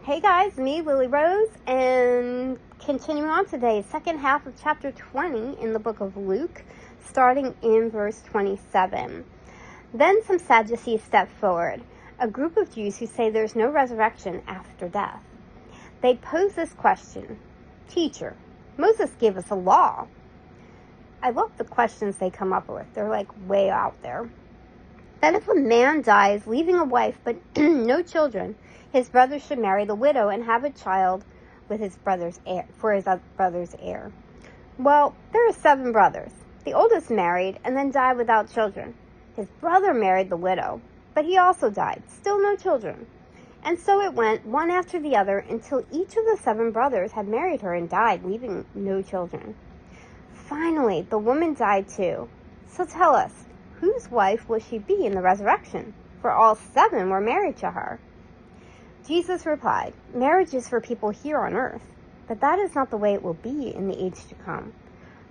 Hey guys, me, Lily Rose, and continuing on today, second half of chapter 20 in the book of Luke, starting in verse 27. Then some Sadducees stepped forward, a group of Jews who say there's no resurrection after death. They pose this question: Teacher, Moses gave us a law. I love the questions they come up with. They're like way out there. That if a man dies leaving a wife but no children, his brother should marry the widow and have a child with his brother's heir. Well, there are 7 brothers. The oldest married and then died without children. His brother married the widow, but he also died, still no children. And so it went one after the other until each of the 7 brothers had married her and died, leaving no children. Finally, the woman died too. So tell us, whose wife will she be in the resurrection? For all 7 were married to her. Jesus replied, Marriage is for people here on earth, but that is not the way it will be in the age to come.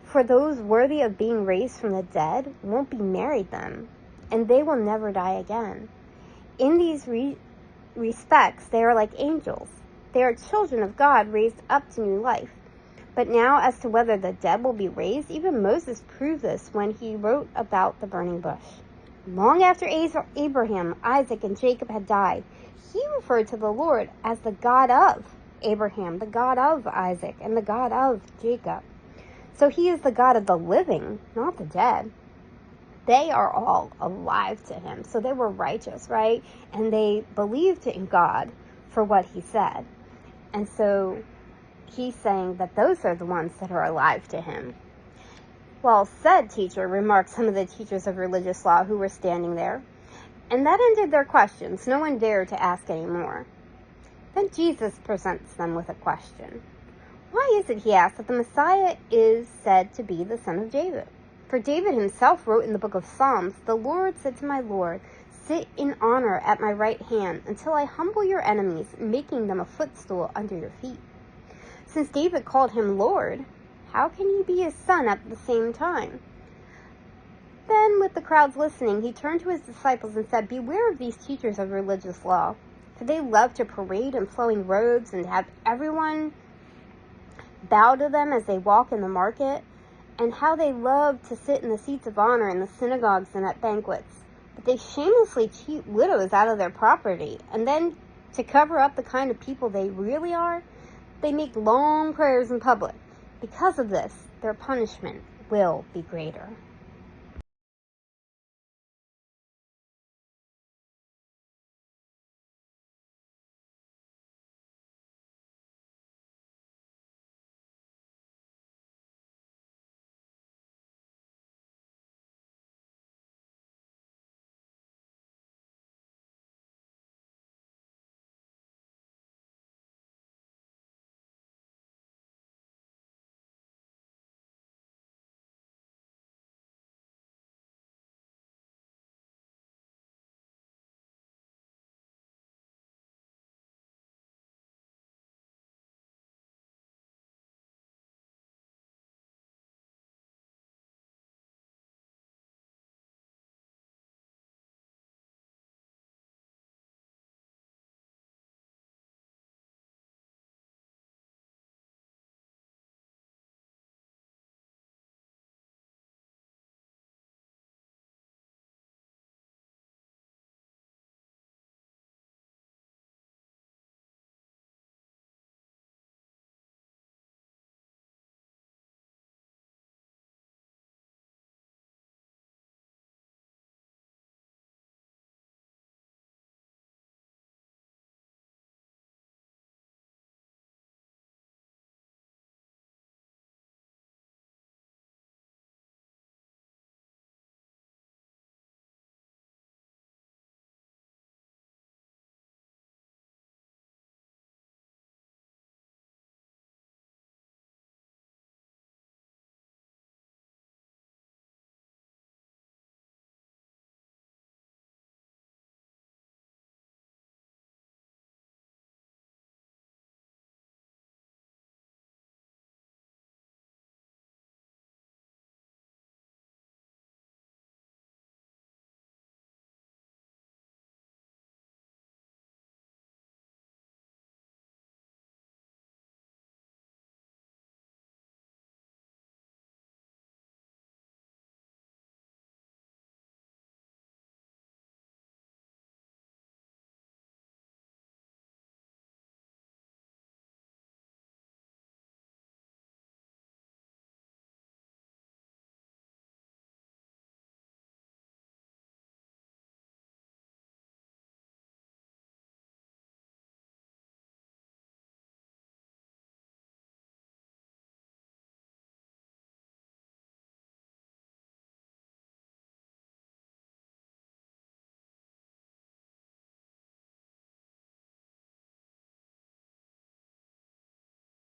For those worthy of being raised from the dead won't be married then, and they will never die again. In these respects, they are like angels. They are children of God raised up to new life. But now, as to whether the dead will be raised, even Moses proved this when he wrote about the burning bush. Long after Abraham, Isaac, and Jacob had died, he referred to the Lord as the God of Abraham, the God of Isaac, and the God of Jacob. So he is the God of the living, not the dead. They are all alive to him. So they were righteous, right? And they believed in God for what he said. And so he's saying that those are the ones that are alive to him. Well said, teacher, remarked some of the teachers of religious law who were standing there. And that ended their questions. No one dared to ask any more. Then Jesus presents them with a question. Why is it, he asked, that the Messiah is said to be the son of David? For David himself wrote in the book of Psalms, The Lord said to my Lord, Sit in honor at my right hand until I humble your enemies, making them a footstool under your feet. Since David called him Lord, how can he be his son at the same time? Then, with the crowds listening, he turned to his disciples and said, Beware of these teachers of religious law, for they love to parade in flowing robes and have everyone bow to them as they walk in the market, and how they love to sit in the seats of honor in the synagogues and at banquets. But they shamelessly cheat widows out of their property, and then, to cover up the kind of people they really are, they make long prayers in public. Because of this, their punishment will be greater.